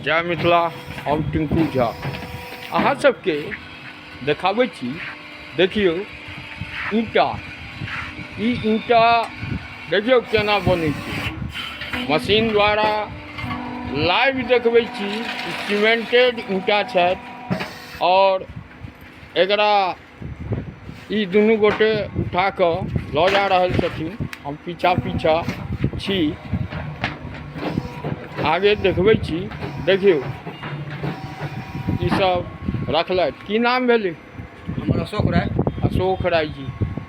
जय मिथिला। हम टिंकू झा अहाँ सबके देखाबै छी। देखियौ ईंटा, ई ईंटा देखियौ केना बनै छै मशीन द्वारा। लाइव देखबै छी सीमेंटेड ईंटा छथि और एकरा ई दुनू गोटे उठा कऽ लऽ जा रहल छथिन। हम पीछा पीछा छी, आगे देखबै छी। देखियौ ई सब रखलथि। की नाम भेलै? हमर अशोक राय। अशोक राय जी,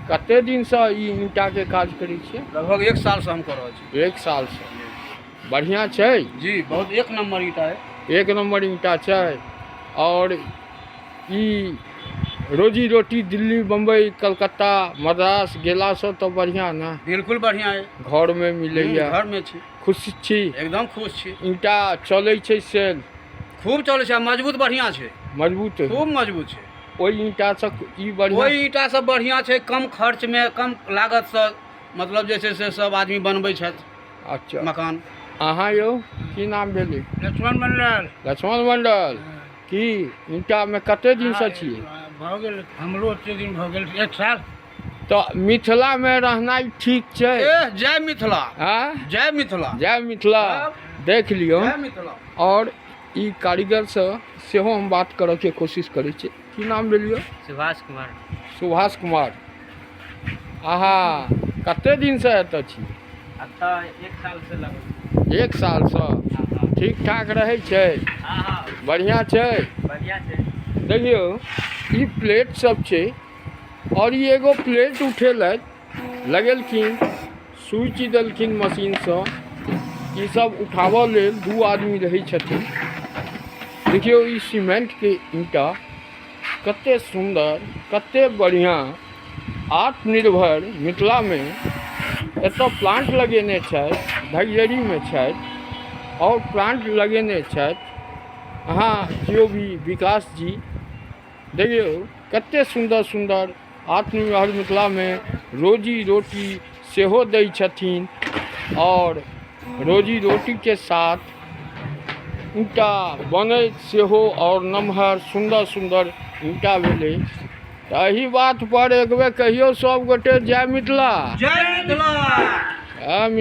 कते दिनसँ ई ईंटाके काज करै छियै? लगभग 1 सालसँ हम कऽ रहल छी। 1 सालसँ। बढ़िआँ छै जी, बहुत 1 नंबर ईंटा है। 1 नंबर ईंटा छै। और ई रोजी रोटी दिल्ली बम्बई कलकत्ता मद्रास गेलासँ तऽ बढ़िआँ ने? बिल्कुल बढ़िआँ है। घरमे मिलैए? घरमे छी। खुश छी? एकदम खुश छी। ईंटा चलै छै सेल? खूब चलै छै, मजबूत बढ़िआँ छै। मजबूत है? खूब मजबूत छै। ओहि ईंटासँ ई बढ़िआँ? ओहि ईंटासँ बढ़िआँ छै, कम खर्चमे कम लागतसँ, मतलब जे छै से सब आदमी बनबै छथि अच्छा मकान। अहाँ यौ की नाम भेलै? लक्ष्मण मंडल। लक्ष्मण मंडल। की ईंटामे कते दिनसँ छियै? भऽ गेल हमरो ओतेक दिन भऽ गेल 1 साल। तऽ मिथिलामे रहनाइ ठीक छै? जय मिथिला। जय मिथिला। जय मिथिला। देख लियौ। जय मिथिला। और ई कारीगरसँ सेहो हम बात करऽके कोशिश करै छी। की नाम भेलियै? सुभाष कुमार। सुभाष कुमार। अहाँ कते दिनसँ एतऽ छी? एतऽ 1 सालसँ लगभग। 1 सालसँ। ठीक ठाक रहै छै? बढ़िआँ छै? बढ़िआँ छै। देखियौ ई प्लेट सब छै और ई एगो प्लेट उठेलथि, लगेलखिन, स्विच देलखिन मशीनसँ। ई सब उठाबऽ लेल 2 आदमी रहै छथिन। देखियौ ई सीमेंटके ईंटा कते सुन्दर, कते बढ़िआँ, आत्मनिर्भर मिथिलामे एतऽ प्लांट लगेने छथि, धगजरीमे छथि और प्लांट लगेने छथि अहाँ केओ भी विकास जी। देखियौ कते सुन्दर सुन्दर आत्मनिर्भर मिथिलामे रोजी रोटी सेहो दै छथिन और रोजी रोटीके साथ ईंटा बनैत सेहो और नमहर सुन्दर सुन्दर ईंटा भेलै। तऽ एही बात पर एक बेर कहियौ सब गोटे जय मिथिला। जय मिथिला।